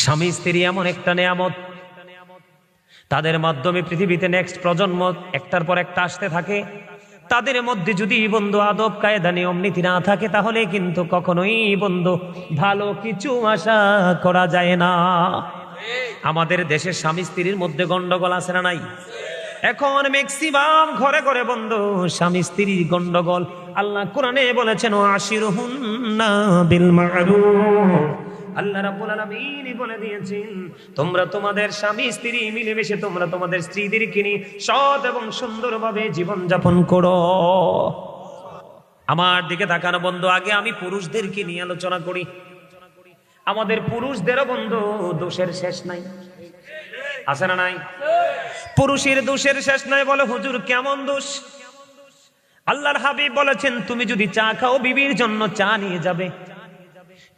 স্বামী স্ত্রী এমন একটা নেয়ামত, তাদের মাধ্যমে পৃথিবীতে নেক্সট প্রজন্ম একটার পর একটা আসতে থাকে। তাদের মধ্যে যদি বন্ধু আদব কায়দা নিয়ম নীতি না থাকে, তাহলে কিন্তু কখনোই বন্ধু ভালো কিছু আশা করা যায় না। আমাদের দেশের স্বামী স্ত্রীর মধ্যে গন্ডগোল আছে না নাই? এখন ম্যাক্সিমাম ঘরে ঘরে বন্ধু স্বামী স্ত্রীর গন্ডগোল। আল্লাহ কোরআনে বলেছেন আশিরুহুন্না বিল মা'রুফ। আল্লাহ রাব্বুল আলামিন বলে দিয়েছেন, তোমরা তোমাদের স্বামী স্ত্রী মিলেমিশে তোমরা তোমাদের স্ত্রীদেরকে নিয়ে সৎ এবং সুন্দরভাবে জীবন যাপন করো। আমার দিকে তাকানো বন্ধু, আগে আমি পুরুষদেরকে নিয়ে আলোচনা করি। আমাদের পুরুষদেরও বন্ধু দোষের শেষ নাই, আছে না নাই? পুরুষের দোষের শেষ নাই। বলে হুজুর কেমন দোষ? আল্লাহর হাবিব বলেছেন, তুমি যদি চা খাও বিবির জন্য চা নিয়ে যাবে,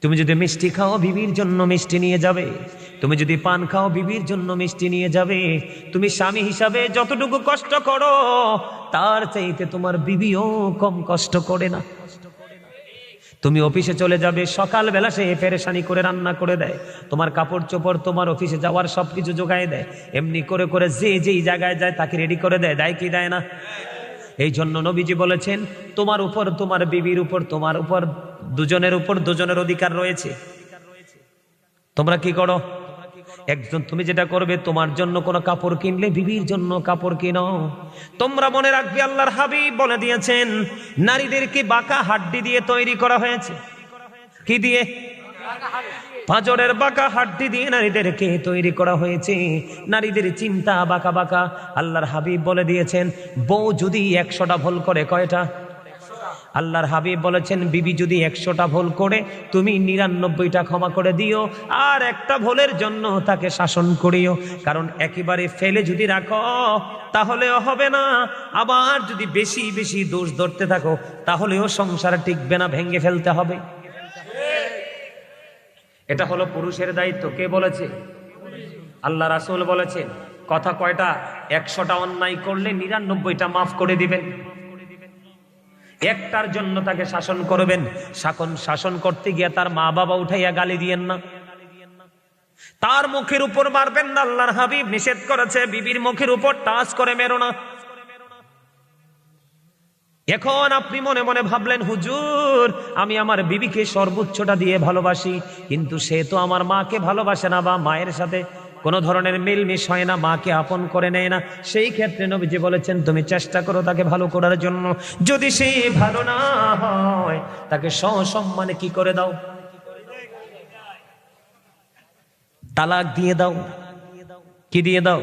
তুমি যদি মিষ্টি খাও বিবির জন্য মিষ্টি নিয়ে যাবে, তুমি যদি পান খাও বিবির জন্য মিষ্টি নিয়ে যাবে। তুমি স্বামী হিসাবে যতটুকু কষ্ট করো, তার চাইতে তোমার বিবিও কম কষ্ট করে না। তুমি অফিসে চলে যাবে, সকালবেলা সে পেরেশানি করে রান্না করে দেয়, তোমার কাপড় চোপড় তোমার অফিসে যাওয়ার সবকিছু জোগায় দেয়, এমনি করে করে যে যেই জায়গায় যায় তাকে রেডি করে দেয়, দেয় কি দেয় না? এই জন্য নবীজি বলেছেন, তোমার উপর তোমার বিবির উপর তোমার উপর দুজনের উপর দুজনের অধিকার রয়েছে। তোমরা কি করো? একজন তুমি যেটা করবে, তোমার জন্য কোনো কাপড় কিনলে বিবির জন্য কাপড় কিনো। তোমরা মনে রাখবে, আল্লাহর হাবিব বলে দিয়েছেন, নারীদেরকে বাঁকা হাড্ডি দিয়ে তৈরি করা হয়েছে। কি দিয়ে? পাঁজরের বাঁকা হাড্ডি দিয়ে নারীদেরকে তৈরি করা হয়েছে। নারীদের চিন্তা বাঁকা বাঁকা। আল্লাহর হাবিব বলে দিয়েছেন, বউ যদি 100টা ভুল করে, কয়টা? আল্লাহর হাবিব বলেছেন, বিবি যদি 100টা ভুল করে, তুমি 99টা ক্ষমা করে দিও, আর একটা ভুলের জন্য তাকে শাসন করিও। কারণ একেবারে ফেলে যদি রাখো তাহলেও হবে না, আবার যদি বেশি বেশি দোষ ধরতে থাকো তাহলেও সংসার টিকবে না, ভেঙে ফেলতে হবে। এটা হলো পুরুষের দায়িত্ব। কে বলেছে? আল্লাহ রাসূল বলেছেন। কথা কয়টা? 100টা অন্যায় করলে 99টা মাফ করে দিবেন, একটার জন্য তাকে শাসন করবেন। শাসন করতে গিয়ে তার মা বাবা উঠাইয়া গালি দিয়েন না, তার মুখের উপর মারবেন না। আল্লাহর হাবিব নিষেধ করেছে, বিবির মুখের উপর টাচ করে মেরো না। এখন আপনি মনে মনে ভাবলেন, হুজুর আমি আমার বিবিকে সর্বোচ্চটা দিয়ে ভালোবাসি, কিন্তু সে তো আমার মাকে ভালোবাসে না, বা মায়ের সাথে কোনো ধরনের মিলমিশ হয় না, মাকে আপন করে নেয় না। সেই ক্ষেত্রে নবীজি বলেছেন, তুমি চেষ্টা করো তাকে ভালো করার জন্য। যদি সে ভালো না হয়, তাকে সসম্মানে কি করে দাও? তালাক দিয়ে দাও। কি দিয়ে দাও?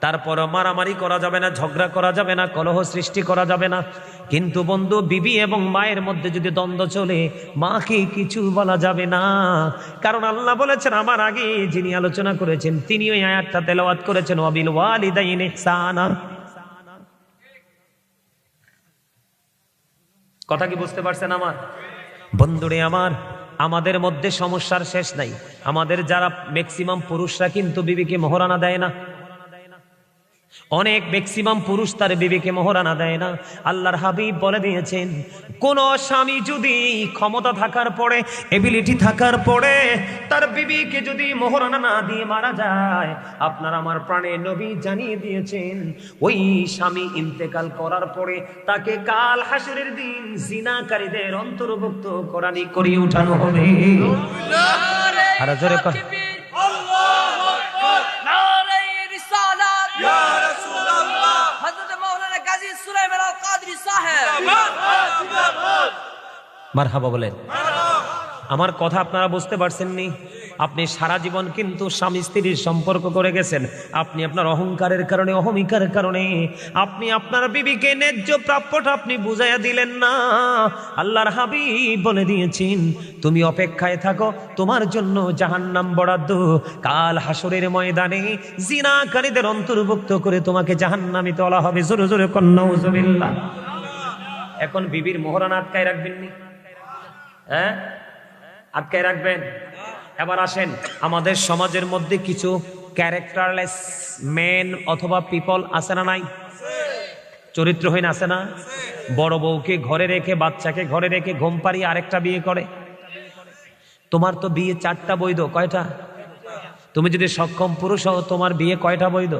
তারপর মারামারি করা যাবে না, ঝগড়া করা যাবে না, কলহ সৃষ্টি করা যাবে না। কিন্তু বন্ধু, বিবি এবং মায়ের মধ্যে যদি দ্বন্দ্ব চলে, মাকে কিছু বলা যাবে না। কারণ আল্লাহ বলেছেন, আমার আগে যিনি আলোচনা করেছেন তিনি ওই আয়াতটা তেলাওয়াত করেছেন, ওয়াবিল ওয়ালিদাইনি ইহসানা। কথা কি বুঝতে পারছেন আমার বন্ধুরে? আমাদের মধ্যে সমস্যার শেষ নাই। আমাদের যারা ম্যাক্সিমাম পুরুষরা কিন্তু বিবিকে মোহরানা দেয় না। অনেক ম্যাক্সিমাম পুরুষ তার বিবিকে মোহরানা দেয় না। আল্লাহর হাবিব বলে দিয়েছেন, কোন স্বামী যদি ক্ষমতা থাকার পরে, এবিলিটি থাকার পরে তার বিবিকে যদি মোহরানা না দিয়ে মারা যায়, আপনার আমার প্রাণের নবী জানিয়ে দিয়েছেন, ওই স্বামী ইন্তেকাল করার পরে তাকে কাল হাসরের দিন জিনাকারীদের অন্তর্ভুক্ত করিয়ে উঠানো হবে। আর জোরে কথা। মারহাবা বলেন। আমার কথা আপনারা বুঝতে পারছেননি? আপনি সারা জীবন কিন্তু স্বামী স্ত্রীর সম্পর্ক করে গেছেন। আপনি আপনার অহংকারের কারণে, অহমিকার কারণে আপনি আপনার বিবিকে ন্যায্য প্রাপ্যটা আপনি বুঝাইয়া দিলেন না। আল্লাহর হাবিব বলে দিয়েছেন, তুমি অপেক্ষায় থাকো, তোমার জন্য জাহান্নাম বরাদ্দ। কাল হাসরের ময়দানে জিনাকারীদের অন্তর্ভুক্ত করে তোমাকে জাহান্নামে তোলা হবে। জোরে জোরে কন্যা নাউজুবিল্লাহ। এখন বিবির মোহরানা আটকায় রাখবেন নি? হ্যাঁ, আটকায় রাখবেন। এবার আসেন, আমাদের সমাজের মধ্যে কিছু ক্যারেক্টারলেস মেন অথবা পিপল আছে না নাই? চরিত্রহীন আছে না? বড় বউকে ঘরে রেখে, বাচ্চাকে ঘরে রেখে ঘুম পাড়িয়ে আরেকটা বিয়ে করে। তোমার তো বিয়ে 4টা বৈধ, কয়টা? তুমি যদি সক্ষম পুরুষ হও তোমার বিয়ে কয়টা বৈধ?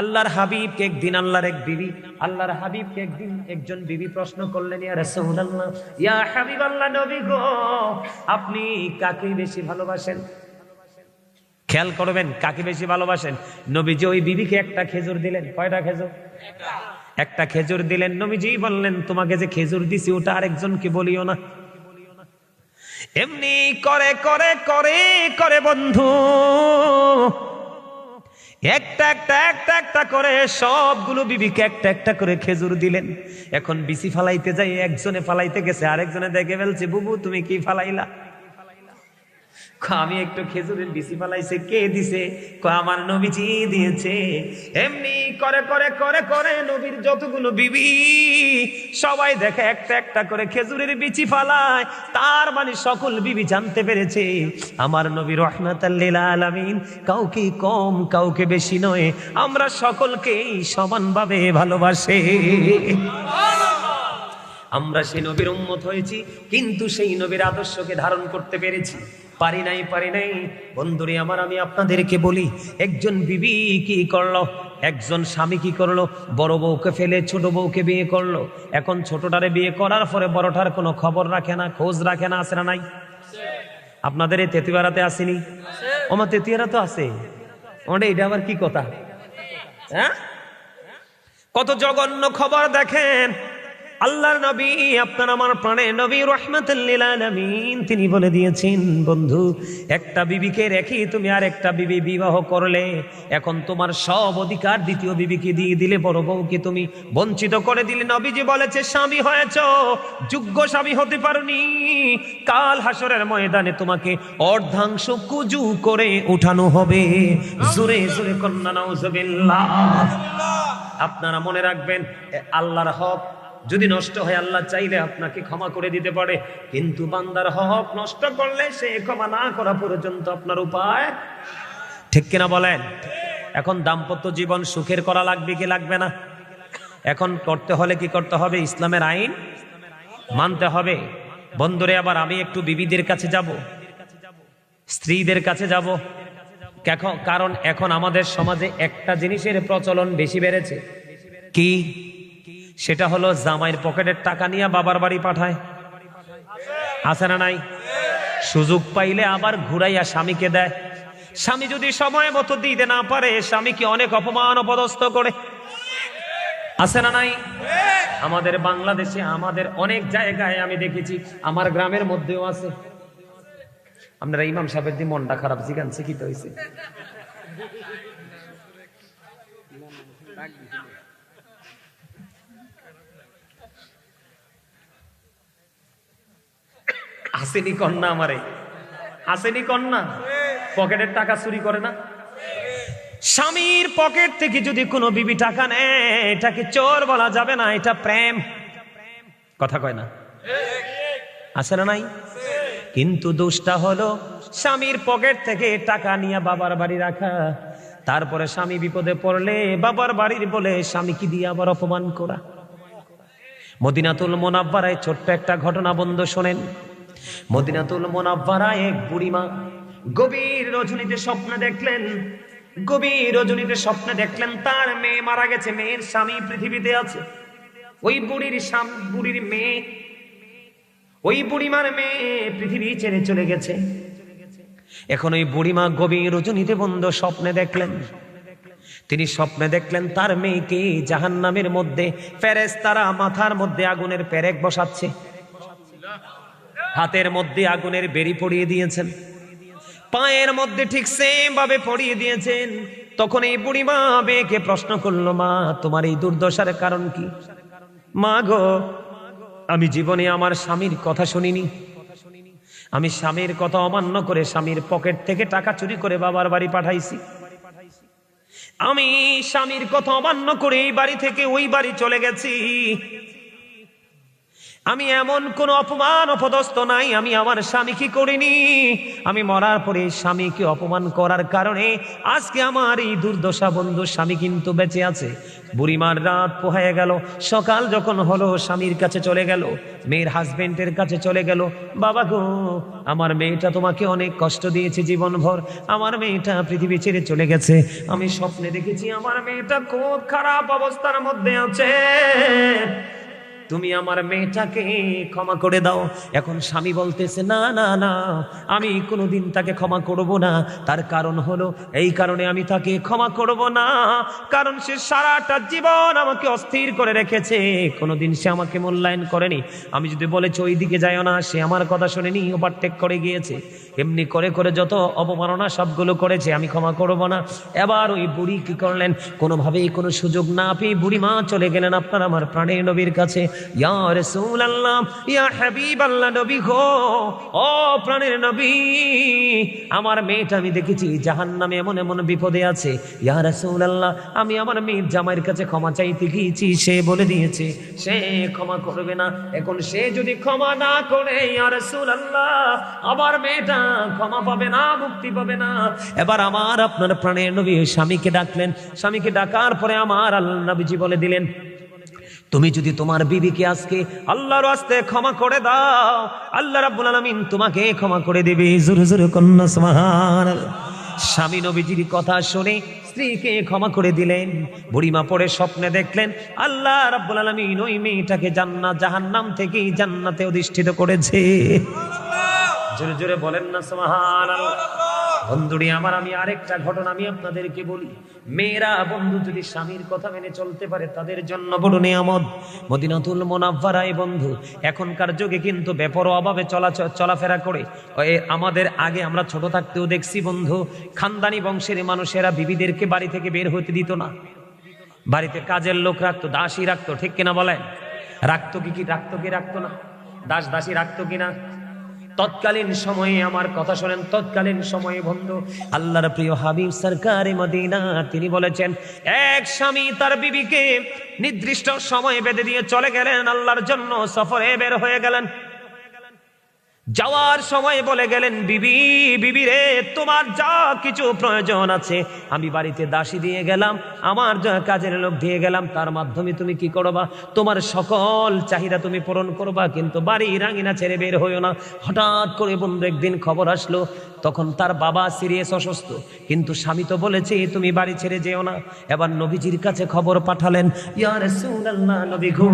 আল্লাহর হাবিবকে একদিন আল্লাহর এক বিবি, আল্লাহর হাবিবকে একদিন একজন বিবি প্রশ্ন করলেন, ইয়া রাসূলুল্লাহ, ইয়া হাবিবাল্লাহ, নবী গো, আপনি কাকে বেশি ভালোবাসেন? খেয়াল করবেন কাকে বেশি ভালোবাসেন। নবীজি ওই বিবিকে একটা খেজুর দিলেন। কয়টা খেজুর? একটা খেজুর দিলেন। নবীজি বললেন, তোমাকে যে খেজুর দিছি ওটা আরেকজনকে বলিও না। এমনি করে করে করে করে বন্ধু একটা একটা একটা একটা করে সবগুলো বিবিকে একটা একটা করে খেজুর দিলেন। এখন বিসি ফালাইতে যাই একজনে ফালাইতে গেছে, আরেকজনে দেখে ফেলছে, বুবু তুমি কি ফালাইলা? আমি একটু খেজুরের বিসি ফালাইছে। কে দিছে? আমার নবীজি দিয়েছে। এমনি করে করে করে করে নবীর যতগুলো বিবি সবাই দেখে একটা একটা করে খেজুরের বিচি ফালায়। তার মানে সকল বিবি জানতে পেরেছে আমার নবী রাহমাতাল লিল আলামিন কাউকে কম কাউকে বেশি নয়, আমরা সকলকেই সমানভাবে ভালোবাসে। আমরা সেই নবীর উম্মত হয়েছি, কিন্তু সেই নবীর আদর্শকে ধারণ করতে পেরেছি? পারি নাই, পারি নাই। বন্ধুরে আমার, আমি আপনাদেরকে বলি, একজন বিবি কি করলো, একজন স্বামী কি করলো, বড় বউকে ফেলে ছোট বউকে বিয়ে করলো। এখন ছোটটারে বিয়ে করার পরে বড়টার কোনো খবর রাখে না, খোঁজ রাখে না। আছে না নাই? আপনাদের এই তেতুয়ারাতে আসেনি? আমার তেতুয়ারা তো আছে। ওটা এটা আবার কি কথা? হ্যাঁ, কত জঘন্য খবর দেখেন। আল্লাহর নবী, আপনার আমার প্রাণের নবী রাহমাতুল লিল আলামিন, তিনি বলে দিয়েছেন, বন্ধু একটা বিবিকে রেখে তুমি আর একটা বিবি বিবাহ করলে, এখন তোমার সব অধিকার দ্বিতীয় বিবিকে দিয়ে দিলে, বড় বউকে তুমি বঞ্চিত করে দিলে। নবীজি বলেছে, স্বামী হয়েছো, যোগ্য স্বামী হতে পারোনি, কাল হাসরের ময়দানে তোমাকে অর্ধাংশ কুজু করে উঠানো হবে। জোরে জোরে কন্যা নাউজুবিল্লাহ। আপনারা মনে রাখবেন, আল্লাহর হক যদি নষ্ট হয়, আল্লাহ চাইলে আপনাকে ক্ষমা করে দিতে পারে, কিন্তু বান্দার হক নষ্ট করলে সে ক্ষমা না করা পর্যন্ত আপনার উপায়। ঠিক কিনা বলেন? এখন দাম্পত্য জীবন সুখের করা লাগবে কি লাগবে না? এখন করতে হলে কি করতে হবে? ইসলামের আইন মানতে হবে। বন্ধুরে, আবার আমি একটু বিবিদের কাছে যাব, স্ত্রীদের কাছে যাব। কারণ এখন আমাদের সমাজে একটা জিনিসের প্রচলন বেশি বেড়েছে। কি? সেটা হলো জামাইয়ের পকেটের টাকা নিয়ে বাবার বাড়ি পাঠায়। আছে না নাই? সুযোগ পাইলে আবার ঘুরাইয়া স্বামীকে দেয়। স্বামী যদি সময় মতো দিতে না পারে, স্বামীকে অনেক অপমান অপদস্থ করে। আছে না নাই? আমাদের বাংলাদেশে, আমাদের অনেক জায়গায় আমি দেখেছি, আমার গ্রামের মধ্যেও আছে। আপনারা ইমাম সাহেবের দিয়ে মনটা খারাপ জিগানছে, কি তো হয়েছে? আসেনি কন্যা আমারে? আসেনি কন্যা? পকেটের টাকা চুরি করে না? স্বামীর পকেট থেকে যদি কোনো বিবি টাকা নেয়, এটাকে চোর বলা যাবে না, এটা প্রেম। কথা কয় না? আছে না নাই? কিন্তু দোষটা হলো স্বামীর পকেট থেকে টাকা নিয়ে বাবার বাড়ি রাখা, তারপরে স্বামী বিপদে পড়লে বাবার বাড়ির বলে স্বামীকে দিয়ে আবার অপমান করা। মদিনাতুল মুনাওয়ারায় ছোট্ট একটা ঘটনা বন্ধু শোনেন। মদিনাতুল মুনাওয়ারায় এক বুড়িমা গভীর রজনীতে স্বপ্নে দেখলেন, গভীর রজনীতে স্বপ্নে দেখলেন তার মেয়ে মারা গেছে, মেয়ের স্বামী পৃথিবীতে আছে। ওই বুড়ির মেয়ে, ওই বুড়িমার মেয়ে পৃথিবী ছেড়ে চলে গেছে। এখন ওই বুড়িমা গভীর রজনীতে বন্ধ স্বপ্নে দেখলেন, তিনি স্বপ্নে দেখলেন তার মেয়েকে জাহান্নামের মধ্যে ফেরেশতারা মাথার মধ্যে আগুনের পেরেক বসাচ্ছে, হাতের মধ্যে আগুনের বেড়ি পরিয়ে দিয়েছেন, পায়ের মধ্যে ঠিক সেম ভাবে পরিয়ে দিয়েছেন। তখন এই বুড়িমা মেয়েকে প্রশ্ন করলো, মা তোমার এই দুর্দশার কারণ কি? মা গো, আমি জীবনে আমার স্বামীর কথা শুনিনি, আমি স্বামীর কথা অমান্য করে স্বামীর পকেট থেকে টাকা চুরি করে বাবার বাড়ি পাঠাইছি, আমি স্বামীর কথা অমান্য করে এই বাড়ি থেকে ওই বাড়ি চলে গেছি। আমি এমন কোন অপমান অপদস্থ নাই আমি আমার স্বামীকে করিনি। আমি মরার পরে স্বামীকে অপমান করার কারণে আজকে আমার এই দুর্দশা। বন্ধু, স্বামী কিন্তু বেঁচে আছে। বুড়িমার রাত পোহায় গেল, সকাল যখন হলো স্বামীর কাছে চলে গেল, মেয়ের হাজবেন্ডের কাছে চলে গেল। বাবা গো, আমার মেয়েটা তোমাকে অনেক কষ্ট দিয়েছে জীবনভর, আমার মেয়েটা পৃথিবী ছেড়ে চলে গেছে। আমি স্বপ্নে দেখেছি আমার মেয়েটা খুব খারাপ অবস্থার মধ্যে আছে, তুমি আমার মেয়েটাকে ক্ষমা করে দাও। এখন স্বামী বলতেছে না না না, আমি কোনোদিন তাকে ক্ষমা করব না। তার কারণ হলো এই কারণে আমি তাকে ক্ষমা করব না, কারণ সে সারাটা জীবন আমাকে অস্থির করে রেখেছে, কোনোদিন সে আমাকে মূল্যায়ন করেনি। আমি যদি বলেছি ওই দিকে যাইও না, সে আমার কথা শুনেনি, ওভারটেক করে গিয়েছে। এমনি করে করে যত অপমাননা সবগুলো করেছে, আমি ক্ষমা করব না। এবার ওই বুড়ি কি করলেন, কোনোভাবেই কোনো সুযোগ না পেয়ে বুড়ি মা চলে গেলেন আপনার আমার প্রাণের নবীর কাছে। ইয়া রাসূলুল্লাহ, ইয়া হাবিবাল্লাহ, নবী গো, ও প্রাণের নবী, আমার মেয়েটা আমি দেখেছি জাহান্নামে এমন এমন বিপদে আছে। ইয়া রাসূলুল্লাহ, আমি আমার মেয়ের জামাইয়ের কাছে ক্ষমা চাইতে গিয়েছি, সে বলে দিয়েছে সে ক্ষমা করবে না। এখন সে যদি ক্ষমা না করে, ইয়া রাসূলুল্লাহ, আমার মেয়েটা ক্ষমা পাবে না, মুক্তি পাবে না। এবার আমার আপনার প্রাণের নবী স্বামীকে ডাকলেন। স্বামীকে ডাকার পরে আমার আল্লাহ নবীজি বলে দিলেন, তুমি যদি তোমার বিবিকে আজকে আল্লাহর রাস্তে ক্ষমা করে দাও, আল্লাহ রাব্বুল আলামিন তোমাকে ক্ষমা করে দেবে। জোরে জোরে কন্যা সুবহানাল্লাহ। স্বামী নবীজির কথা শুনে স্ত্রীকে ক্ষমা করে দিলেন। বুড়িমা পরে স্বপ্নে দেখলেন আল্লাহ রাব্বুল আলামিন ওই মেয়েটাকে জাহান্নাম থেকে জান্নাতে অধিষ্ঠিত করেছে। জোরে জোরে বলেন না সুবহানাল্লাহ। বন্ধুরি আমার, আমি আরেকটা ঘটনা আমি আপনাদেরকে বলি। মেয়েরা বন্ধু যদি স্বামীর কথা মেনে চলতে পারে, তাদের জন্য বড় নিয়ামত। মদিনাতুল মুনাওয়ারায় বন্ধু এখনকার যুগে কিন্তু বেপরোয়াভাবে চলাফেরা করে। আমাদের আগে আমরা ছোট থাকতেও দেখছি বন্ধু, খানদানি বংশের মানুষেরা বিবিদেরকে বাড়ি থেকে বের হতে দিত না। বাড়িতে কাজের লোক রাখতো, দাসী রাখতো, ঠিক কিনা বলেন? রাখতো কি রাখতো না? দাসী রাখতো কিনা? তৎকালীন সময়ে, আমার কথা শোনেন, তৎকালীন সময়ে বন্ধু আল্লাহর প্রিয় হাবিব সরকারে মদিনা তিনি বলেছেন, এক স্বামী তার বিবিকে নির্দিষ্ট সময় বেঁধে দিয়ে চলে গেলেন, আল্লাহর জন্য সফরে বের হয়ে গেলেন। যাওয়ার সময় বলে গেলেন, বিবি রে, তোমার যা কিছু প্রয়োজন আছে আমি বাড়িতে দাসী দিয়ে গেলাম, আমার যা কাজের লোক দিয়ে গেলাম, তার মাধ্যমে তুমি কি করবা, তোমার সকল চাহিদা তুমি পূরণ করবা, কিন্তু বাড়ি রাঙিনা ছেড়ে বের হইও না। হঠাৎ করে বন্ধু একদিন খবর আসলো, তখন তার বাবা সিরিয়াস অসুস্থ, কিন্তু স্বামী তো বলেছে তুমি বাড়ি ছেড়ে যেও না। এবার নবীজির কাছে খবর পাঠালেন, ইয়া রাসূলুল্লাহ, নবী গো,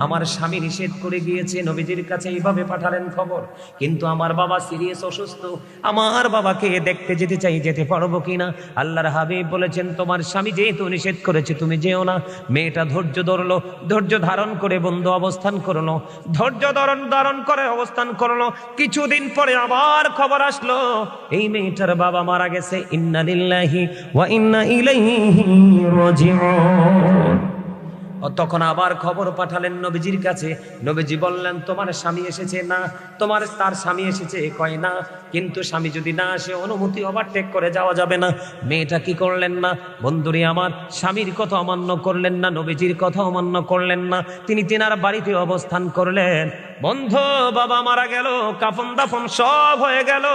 আমার স্বামী নিষেধ করে গিয়েছে। নবীজির কাছে এইভাবে পাঠালেন খবর, কিন্তু আমার বাবা সিরিয়াস অসুস্থ, আমার বাবাকে দেখতে যেতে চাই, যেতে পারবো কিনা? আল্লাহর হাবিব বলেছেন, তোমার স্বামী যেহেতু নিষেধ করেছে তুমি যেও না। মেয়েটা ধৈর্য ধরলো, ধৈর্য ধারণ করে বন্ধু অবস্থান করলো, ধৈর্য ধারণ করে অবস্থান করলো। কিছুদিন পরে আবার খবর আসলো, এই মেয়েটার বাবা মারা গেছে। ইন্না লিল্লাহি ওয়া ইন্না ইলাইহি রাজিউন। তখন আবার খবর পাঠালেন নবীজির কাছে। নবীজি বললেন, তোমার স্বামী এসেছে? না। তার স্বামী এসেছে? কয় না। কিন্তু স্বামী যদি না আসে অনুমতি ওভারটেক করে যাওয়া যাবে না। মেয়েটা কি করলেন না বন্ধুরি আমার, স্বামীর কথা অমান্য করলেন না, নবীজির কথা অমান্য করলেন না, তিনি তেনার বাড়িতে অবস্থান করলেন। বন্ধু, বাবা মারা গেল, কাফন দাফন সব হয়ে গেল।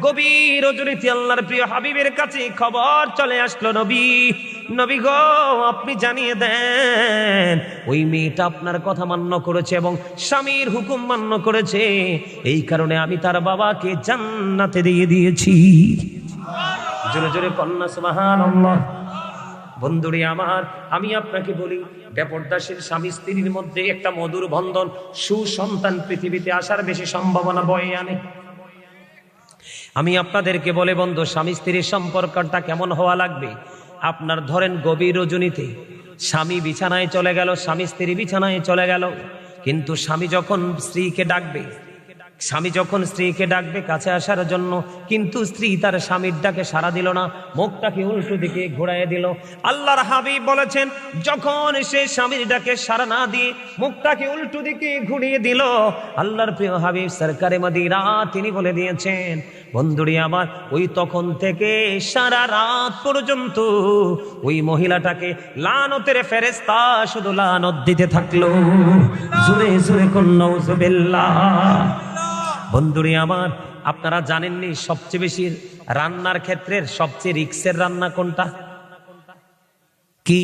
গভীর রজনীতে আল্লাহর প্রিয় হাবিবের কাছে খবর চলে আসলো, নবী গো, আপনি জানিয়ে দেন ওই মেয়েটা আপনার কথা মান্য করেছে এবং স্বামীর হুকুম মান্য করেছে, এই কারণে আমি তার বাবাকে জান্নাতে দিয়ে দিয়েছি। জোরে জোরে কন্যা সুবহানাল্লাহ। বন্ধুরে আমার, আমি আপনাকে বলি, বেপরদাশীল স্বামী স্ত্রীর মধ্যে একটা মধুর বন্ধন, সুসন্তান পৃথিবীতে আসার বেশি সম্ভাবনা বয়ে আনে। আমি আপনাদেরকে বলে বন্ধু, স্বামী স্ত্রীর সম্পর্কটা কেমন হওয়া লাগবে? আপনার ধরেন গভীর রজনীতে স্বামী বিছানায় চলে গেল, স্বামী স্ত্রী বিছানায় চলে গেল, কিন্তু স্বামী যখন স্ত্রীকে ডাকবে, স্বামী যখন স্ত্রীকে ডাকবে কাছে আসার জন্য, কিন্তু স্ত্রী তার স্বামীর ডাকে সাড়া দিল না, মুখটাকে উল্টো দিকে ঘোরাইয়ে দিল। আল্লাহর হাবিব বলেছেন, যখন সে স্বামীর ডাকে সাড়া না দিয়ে মুখটাকে উল্টো দিকে ঘুরিয়ে দিল, আল্লাহর প্রিয় হাবিব সরকারে মদিনা তিনি বলে দিয়েছেন, বন্ধুরি আমার, ওই তখন থেকে সারা রাত পর্যন্ত ওই মহিলাটাকে লানতের ফেরেশতা শুধু লানত দিতে থাকলো। জোরে জোরে কোন নাউজুবিল্লাহ। বন্ধুরি আমার, আপনারা জানেননি সবচেয়ে বেশি রান্নার ক্ষেত্রে সবচেয়ে রিস্কের রান্না কোনটা? কি?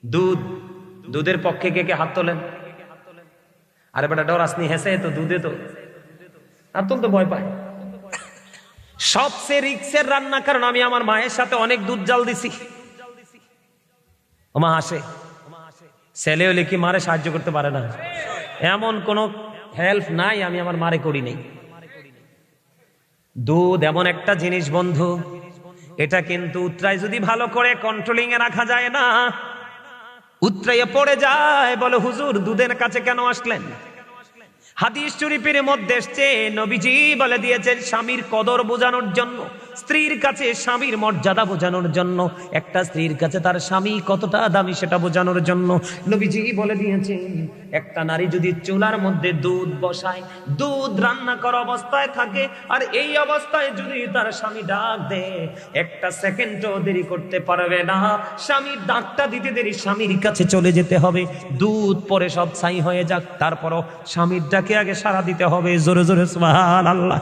দুধ। দুধের পক্ষে কে কে হাত তোলেন? আরে বেটা ডরাসনি, হেসে তো দুধে তো আর তুলতে ভয় পায়। সবচেয়ে রিস্কের রান্না, কারণ আমি আমার মায়ের সাথে অনেক দুধ জাল দিছি। ও মা হাসে, ছেলে হলে কি মারে সাহায্য করতে পারে না? এমন কোন হেল্প নাই আমি আমার মারে করি নাই। দুধ এমন একটা জিনিস বন্ধু, এটা কিন্তু উতরায় যদি ভালো করে কন্ট্রোলিং এ রাখা যায় না, উতরাইয়ে পড়ে যায়। বলে হুজুর দুধের কাছে কেন আসলেন? হাদিস শরীফের মধ্যে এসেছে, নবীজি বলে দিয়েছেন স্বামীর কদর বোঝানোর জন্য, স্ত্রীর কাছে স্বামীর মর্যাদা বোঝানোর জন্য, একটা স্ত্রীর কাছে তার স্বামী কতটা দামি সেটা বোঝানোর জন্য নবীজি বলে দিয়েছেন, একটা নারী যদি চুলার মধ্যে দুধ বসায়, দুধ রান্না করা অবস্থায় থাকে, আর এই অবস্থায় যদি তার স্বামী ডাক দেয়, একটা সেকেন্ডও দেরি করতে পারবে না। স্বামীর ডাকটা দিতে দেরি, স্বামীর কাছে চলে যেতে হবে। দুধ পরে সব ছাই হয়ে যাক, তারপরও স্বামীর ডাকে আগে সাড়া দিতে হবে। জোরে জোরে সুবহানাল্লাহ।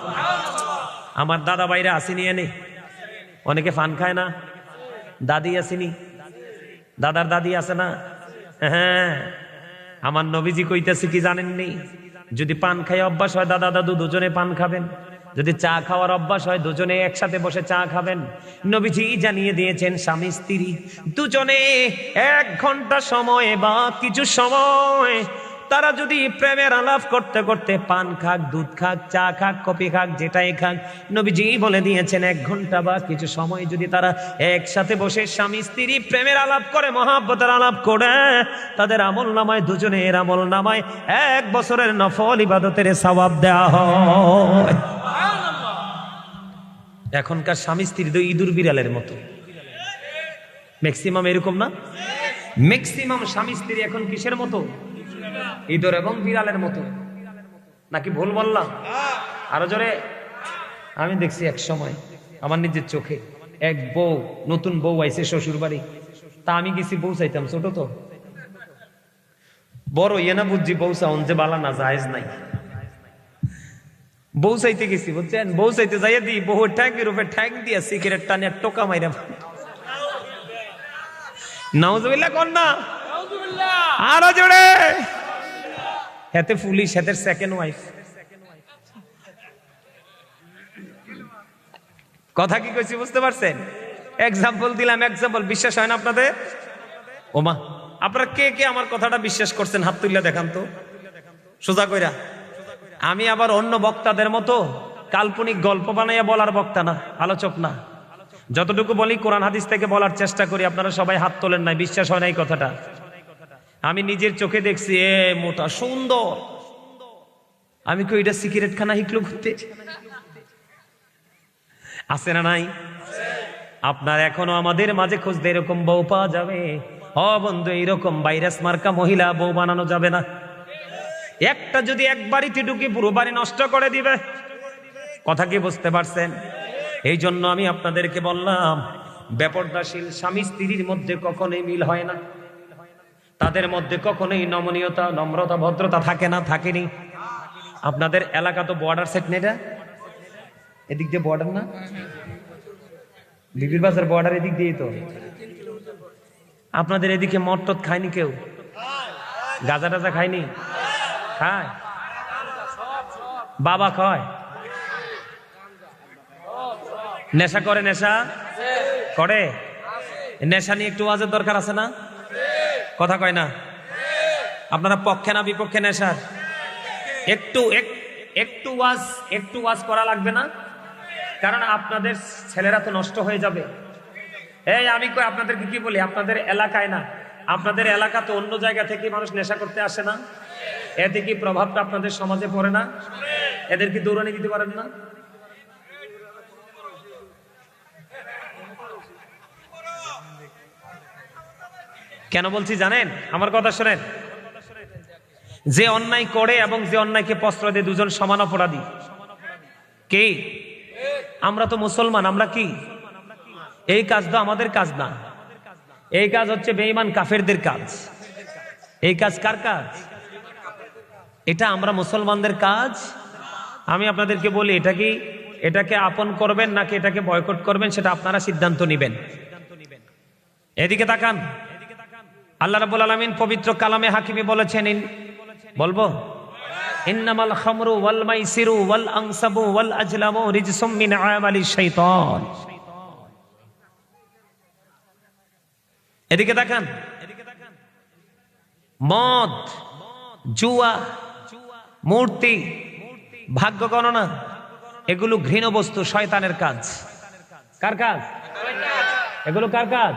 আমার দাদা ভাইরা আসেনি, এনে অনেকে পান খায় না, দাদি আসেনি, দাদার দাদি আছে না? হ্যাঁ, আমার নবীজি কইতেছে কি জানেননি, যদি পান খাই অভ্যাস হয় দাদা দাদু দুজনে পান খাবেন, যদি চা খাওয়ার অভ্যাস হয় দুজনে একসাথে বসে চা খাবেন। নবীজি জানিয়ে দিয়েছেন স্বামী স্ত্রী দুজনে 1 ঘন্টা সময় বা কিছু সময় তারা যদি প্রেমের আলাপ করতে করতে পান খাক, দুধ খাক, চা খাক, কফি খাক, যেটাই খাক, নবীজি বলে দিয়েছেন 1 ঘন্টা বা কিছু সময় যদি তারা একসাথে বসে স্বামী স্ত্রী প্রেমের আলাপ করে, মহাব্বতের আলাপ করে, তাদের আমল নামায়, দুজনের আমল নামায় 1 বছরের নফল ইবাদতের সওয়াব দেওয়া হয়। এখনকার স্বামী স্ত্রী তো ইঁদুর বিড়ালের মতো, ম্যাক্সিমাম এরকম না? ম্যাক্সিমাম স্বামী স্ত্রী এখন কিসের মতো? ইঁদুর এবং বিড়ালের মতো। নাকি ভুল বললাম? আরো জোরে। আমি দেখছি এক সময় আমার নিজের চোখে এক বউ, নতুন বউ আইছে শ্বশুর বাড়ি, তা আমি গেছি বউ চাইতাম, ছোট তো বড় ইয়ে না বুঝছি, বউ চাউন যে বালা না জায়েজ নাই, বউ চাইতে গেছি বুঝছেন, বউ চাইতে যাইয়া দিই বউ ট্যাঙ্কের উপরে ট্যাঙ্ক দিয়া সিগারেট টানে টোকা মাইরা। নাউজুবিল্লাহ কোন না? আরো জোরে। হেতে পুলিশ, হেতে সেকেন্ড ওয়াইফ। কথা কি কইছি বুঝতে পারছেন? এক্সাম্পল দিলাম, এক্সাম্পল। বিশ্বাস হয় না আপনাদের? ওমা, আপনারা কে কে আমার কথাটা বিশ্বাস করছেন হাত তুলে দেখান তো, সোজা কইরা। আমি আবার অন্য বক্তাদের মতো কাল্পনিক গল্প বানাইয়া বলার বক্তা না, আলোচক না। যতটুকু বলি কোরআন হাদিস থেকে বলার চেষ্টা করি। আপনারা সবাই হাত তোলেন নাই, বিশ্বাস হয় না এই কথাটা। আমি নিজের চোখে দেখছি, এ মোটা সুন্দর। আমি কই এটা সিগারেট খানা হিকলো ঘুরতে আছে না নাই? আপনার এখনো আমাদের মাঝে খুঁজতে এরকম বউ পাওয়া যাবে? হ বন্ধু, এইরকম ভাইরাস মার্কা মহিলা বউ বানানো যাবে না। একটা যদি এক বাড়িতে ঢুকে পুরো বাড়ি নষ্ট করে দিবে। কথা কি বুঝতে পারছেন? এই জন্য আমি আপনাদেরকে বললাম, বেপরদাশীল স্বামী স্ত্রীর মধ্যে কখনোই মিল হয় না, তাদের মধ্যে কখনোই নমনীয়তা, নম্রতা, ভদ্রতা থাকে না, থাকেনি। আপনাদের এলাকা তো বর্ডার সেট নেই, এদিক দিয়ে বর্ডার না, বিবির বাজার বর্ডার এদিক দিয়ে তো। আপনাদের এদিকে মটট খায়নি কেউ? গাঁজা টাজা খায়নি? খায়? বাবা খায়? নেশা করে? নেশা করে? নেশা নিয়ে একটু ওয়াজের দরকার আছে না? কথা কয় না? আপনারা পক্ষে না বিপক্ষে নেশার? একটু ওয়াজ করা লাগবে না? কারণ আপনাদের ছেলেরা তো নষ্ট হয়ে যাবে। এই আমি কই আপনাদেরকে কি বলি, আপনাদের এলাকায় না, আপনাদের এলাকা তো অন্য জায়গা থেকে মানুষ নেশা করতে আসে না? এতে কি প্রভাবটা আপনাদের সমাজে পড়ে না? এদেরকে দৌড়ানি দিতে পারেন না? কেন বলছি জানেন? আমার কথা শোনেন। যে অন্যায় করে এবং যে অন্যায়কে প্রশ্রয় দেয় দুজন সমান অপরাধী। কে? আমরা তো মুসলমান, আমরা কি এই কাজ তো আমাদের কাজ না, এই কাজ হচ্ছে বেঈমান কাফেরদের কাজ। এই কাজ কার কাজ? এটা আমরা মুসলমানদের কাজ। আমি আপনাদেরকে বলি, এটাকে আপন করবেন নাকি এটাকে বয়কট করবেন সেটা আপনারা সিদ্ধান্ত নেবেন। এদিকে তাকান, আল্লাহ রাব্বুল আলামিন পবিত্র কালামে হাকিমে বলেছেন, বলবো ইন্নামাল খামরু ওয়াল মাইসিরু ওয়াল আনসাবু ওয়াল আজলামু রিজসুম মিন আমালিশ শাইতান। এদিকে তাকান, মদ, জুয়া, মূর্তি, ভাগ্য গণনা এগুলো ঘৃণ বস্তু, শয়তানের কাজ। কার কাজ? এগুলো কার কাজ?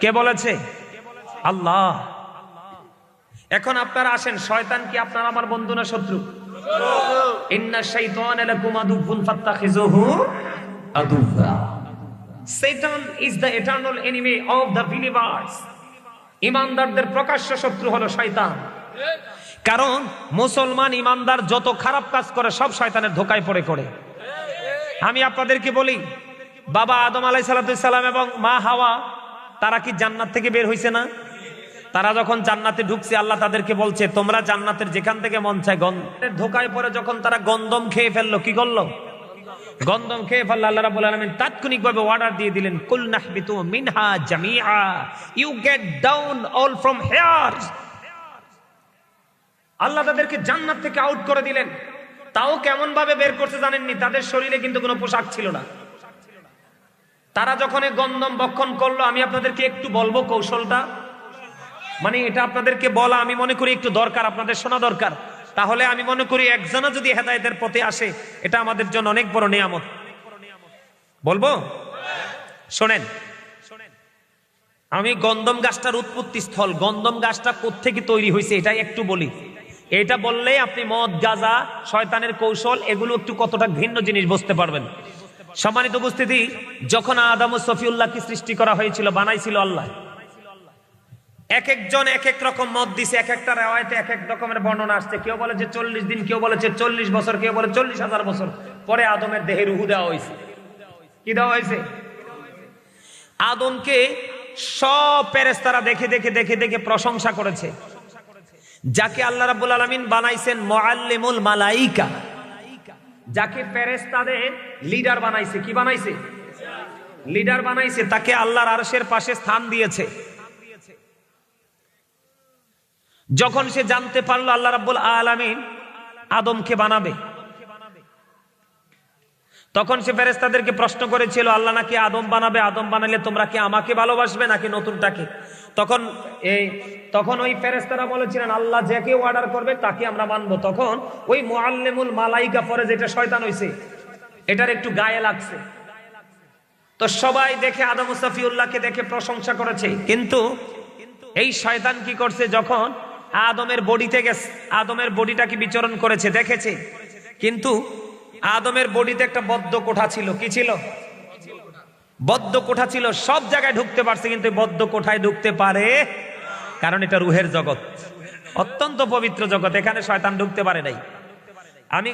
কে বলেছে? আল্লাহ। এখন আপনারা আসেন, শয়তান কি আপনার আমার বন্ধু না শত্রু? ইন্না শাইতানা লাকুম আদুউন ফাত্তাখিযুহু আদুওয়া। Satan is the eternal enemy of the believers. ইমানদারদের প্রকাশ্য শত্রু হলো শয়তান। কারণ মুসলমান ইমানদার যত খারাপ কাজ করে সব শয়তানের ধোকায় পড়ে করে। আমি আপনাদেরকে বলি, বাবা আদম আলাইহিস সালাম এবং মা হাওয়া তারা কি জান্নাত থেকে বের হইছে না? তারা যখন জান্নাতে ঢুকছে আল্লাহ তাদেরকে বলছে তোমরা জান্নাতের যেখান থেকে মন চায় গন্ধের ধোকায় পড়ে যখন তারা গন্ধম খেয়ে ফেললো, কি করলো? গন্ধম খেয়ে ফেললো। আল্লাহ রাব্বুল আলামিন তাৎক্ষণিকভাবে অর্ডার দিয়ে দিলেন, কুল নাহবিতু মিনহা জামিআ, you get down all from here. Allah তাদেরকে জান্নাত থেকে আউট করে দিলেন। তাও কেমন ভাবে বের করতে জানেননি? তাদের শরীরে কিন্তু কোনো পোশাক ছিল না। তারা যখন এই গন্ধম ভক্ষণ করলো, আমি আপনাদেরকে একটু বলবো কৌশলটা, মানে এটা আপনাদেরকে বলা আমি মনে করি একটু দরকার, আপনাদের শোনা দরকার। তাহলে আমি মনে করি একজনও যদি হেদায়েতের পথে আসে এটা আমাদের জন্য অনেক বড় নিয়ামত। বলবো? শোনেন, আমি গন্ধম গাছটার উৎপত্তি স্থল, গন্ধম গাছটা কোত্থেকে তৈরি হয়েছে এটাই একটু বলি। এটা বললে আপনি মদ, গাঁজা, শয়তানের কৌশল এগুলো একটু কতটা ভিন্ন জিনিস বুঝতে পারবেন। সম্মানিত উপস্থিতি, যখন আদম ও সফিউল্লাহকে সৃষ্টি করা হয়েছিল, বানাইছিল আল্লাহ, এক একজন এক এক রকম মত দিছে, এক একটা রিওয়ায়াতে এক এক রকমের বর্ণনা আসছে। কেউ বলে যে 40 দিন, কেউ বলেছে 40 বছর, কেউ বলে 40,000 বছর পরে আদমের দেহে রূহ দেওয়া হয়েছে। কি দেওয়া হয়েছে? আদমকে সব ফেরেশতারা দেখে দেখে দেখে দেখে প্রশংসা করেছে। যাকে আল্লাহ রাব্বুল আলামিন বানাইছেন মুআল্লিমুল মালাইকা, যাকে ফেরেশতাদের লিডার বানাইছে। কি বানাইছে? লিডার বানাইছে। তাকে আল্লাহর আরশের পাশে স্থান দিয়েছে। যখন সে জানতে পারলো আল্লাহ রাব্বুল আলামিন আদমকে বানাবে, তখন সে ফেরেশতাদেরকে প্রশ্ন করেছিল, আল্লাহ নাকি আদম বানাবে, আদম বানালে তোমরা কি আমাকে ভালোবাসবে নাকি নতুনটাকে? তখন ওই ফেরেশতারা বলেছিলেন, আল্লাহ যাকে অর্ডার করবে তাকে আমরা মানবো। তখন ওই মুআল্লিমুল মালাইকা পরে যেটা শয়তান হইছে এটার একটু গায়ে লাগছে। তো সবাই দেখে আদম ও সফিউল্লাহকে দেখে প্রশংসা করেছে। কিন্তু এই শয়তান কি করছে, যখন আদমের বডি থেকে আদমের বডিটাকে বিচরণ করেছে দেখেছে, কিন্তু আদমের বডিতে একটা বদ্ধ কোঠা ছিল। কি ছিল? বদ্ধ কোঠা ছিল। সব জায়গায় ঢুকতে পারছে, কিন্তু বদ্ধ কোঠায় ঢুকতে পারে, কারণ এটা রুহের জগৎ, অত্যন্ত পবিত্র জগৎ, এখানে শয়তান ঢুকতে পারে নাই। আমি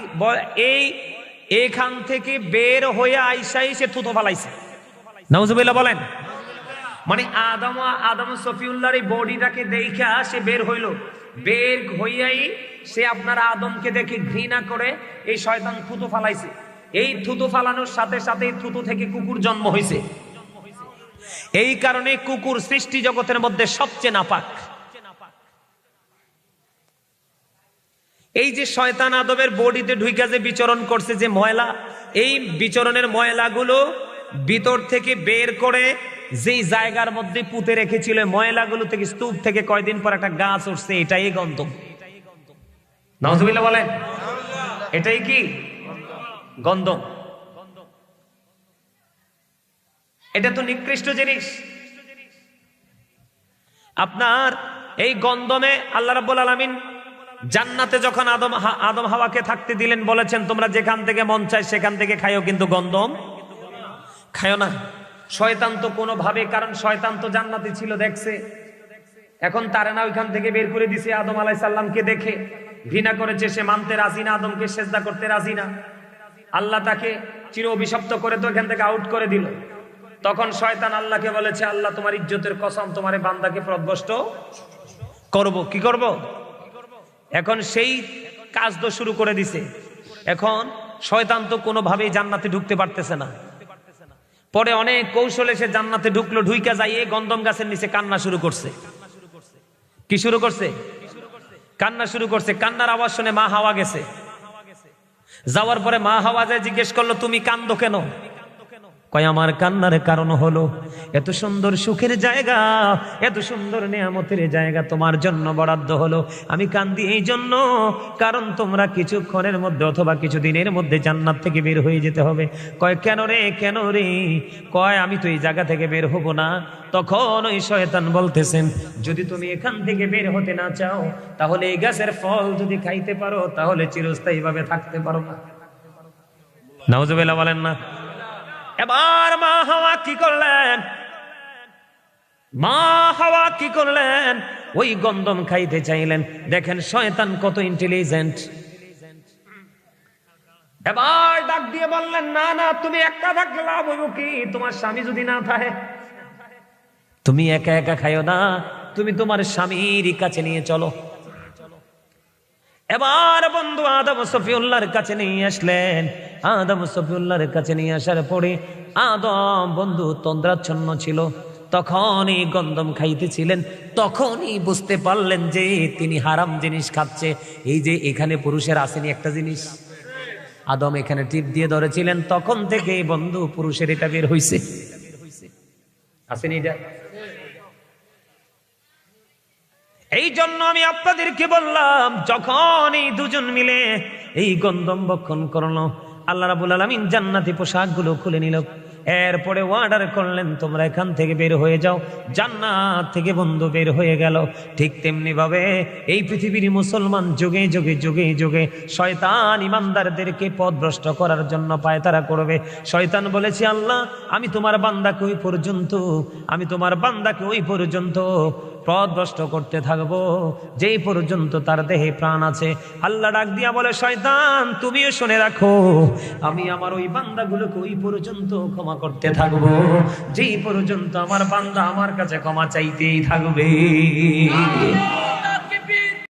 এইখান থেকে বের হয়ে আইসাই সে থুতো ফালাইছে। নাউজুবিল্লাহ বলেন। মানে আদম সফিউল্লাহর এই বডিটাকে দেখা সে বের হইল, বের হইয়াই সে আপনার আদমকে দেখে ঘৃণা করে এই শয়তান থুতু ফালাইছে। এই থুতু ফালানোর সাথে সাথে থুতু থেকে কুকুর জন্ম হয়েছে। এই কারণে কুকুর সৃষ্টি জগতের মধ্যে সবচেয়ে নাপাক। এই যে শয়তান আদমের বডিতে ঢুইকা যে বিচরণ করছে, যে ময়লা, এই বিচরণের ময়লাগুলো ভিতর থেকে বের করে যেই জায়গার মধ্যে পুঁতে রেখেছিল, ময়লাগুলো থেকে স্তূপ থেকে কয়দিন পর একটা গাছ উঠছে, এটাই গন্ধম। নাউজুবিল্লাহ বলেন। এটাই কি? গন্ধম। এটা তো নিকৃষ্ট জিনিস। আপনার এই গন্ধমে আল্লাহ রাব্বুল আলামিন জান্নাতে যখন আদম হাওয়াকে থাকতে দিলেন, বলেছেন তোমরা যেখান থেকে মন চায় সেখান থেকে খাইও, কিন্তু গন্ধম খায়ো না। শয়তান তো কোনোভাবে, কারণ শয়তান তো জান্নাতে ছিল, দেখছে, এখন তারে না ওইখান থেকে বের করে দিছে। আদম আলাইহিস সালামকে দেখে ঘৃণা করেছে, সে মানতে রাজি না, আদমকে সেজদা করতে রাজি না। আল্লাহ তাকে চির অভিশপ্ত করে তো এখান থেকে আউট করে দিল। তখন শয়তান আল্লাহকে বলেছে, আল্লাহ তোমার ইজ্জতের কসম, তোমার এই বান্দাকে পথভ্রষ্ট করব। কি করব? এখন সেই কাজ তো শুরু করে দিছে। এখন শয়তান তো কোনোভাবেই জান্নাতে ঢুকতে পারতেছে না। পরে অনেক কৌশলে সে জান্নাতে ঢুকলো, ঢুইকা যাইয়ে গন্ধম গাছের নিচে কান্না শুরু করছে। কি শুরু করছে? কান্না শুরু করছে। কান্নার আওয়াজ শুনে মা হাওয়া গেছে। যাওয়ার পরে মা হাওয়া যায় জিজ্ঞেস করলো, তুমি কান্দো কেন? কয় আমার কান্নার কারণ হলো এত সুন্দর সুখের জায়গা, এত সুন্দর নিয়ামতের জায়গা তোমার জন্য বরাদ্দ হলো, আমি কান্দি এই জন্য কারণ তোমরা কিছুক্ষণের মধ্যে অথবা কিছুদিনের মধ্যে জান্নাত থেকে বের হয়ে যেতে হবে। কয় কেন রে, কেন রে? কয় আমি তো এই জায়গা থেকে বের হব না। তখন ওই শয়তান বলতেছেন, যদি তুমি এখান থেকে বের হতে না চাও, তাহলে এই গাছের ফল যদি খাইতে পারো তাহলে চিরস্থায়ী ভাবে থাকতে পারো না। নাউজুবিল্লাহ বলেন না। এবার মা হাওয়া কি করলেন? মা হাওয়া কি করলেন? ওই গন্ধম খাইতে চাইলেন। দেখেন শয়তান কত ইন্টেলিজেন্ট। এবার ডাক দিয়ে বললেন, না না, তুমি একা থাকলে লাভ হইব কি? তোমার স্বামী যদি না থাকে, তুমি একা একা খাইও না, তুমি তোমার স্বামীর কাছে নিয়ে চলো। এবার বন্ধু আদম সফিউল্লাহর কাছে নিয়ে আসলেন। আদম সফিউল্লাহর কাছে নিয়ে আসার পরে আদম বন্ধু তন্দ্রাচ্ছন্ন ছিল, তখনই গন্ধম খাইতেছিলেন। তখনই বুঝতে পারলেন যে তিনি হারাম জিনিস খাচ্ছে। এই যে এখানে পুরুষের আসেনি একটা জিনিস, আদম এখানে টিপ দিয়ে ধরেছিলেন, তখন থেকে বন্ধু পুরুষের এটা বের হইছে। আসেনি এটা? এই জন্য আমি আপনাদেরকে বললাম, যখন এই দুজন মিলে এই গন্ধম ভক্ষণ করলো, আল্লাহ রাব্বুল আলামিন জান্নাতি পোশাকগুলো খুলে নিল। এরপরে অর্ডার করলেন, তোমরা এখান থেকে বের হয়ে যাও। জান্নাত থেকে বন্ধু বের হয়ে গেল। ঠিক তেমনি ভাবে এই পৃথিবীর মুসলমান যুগে যুগে যুগে যুগে শয়তান ইমানদারদেরকে পথভ্রষ্ট করার জন্য পায়তারা করবে। শয়তান বলেছে, আল্লাহ আমি তোমার বান্দাকে ওই পর্যন্ত, আমি তোমার বান্দাকে ওই পর্যন্ত পথভ্রষ্ট করতে থাকবো যেই পর্যন্ত তার দেহে প্রাণ আছে। আল্লাহ ডাক দিয়া বলে, শয়তান তুমিও শুনে রাখো, আমি আমার ওই বান্দাগুলোকে ওই পর্যন্ত ক্ষমা করতে থাকবো যেই পর্যন্ত আমার বান্দা আমার কাছে ক্ষমা চাইতেই থাকবে।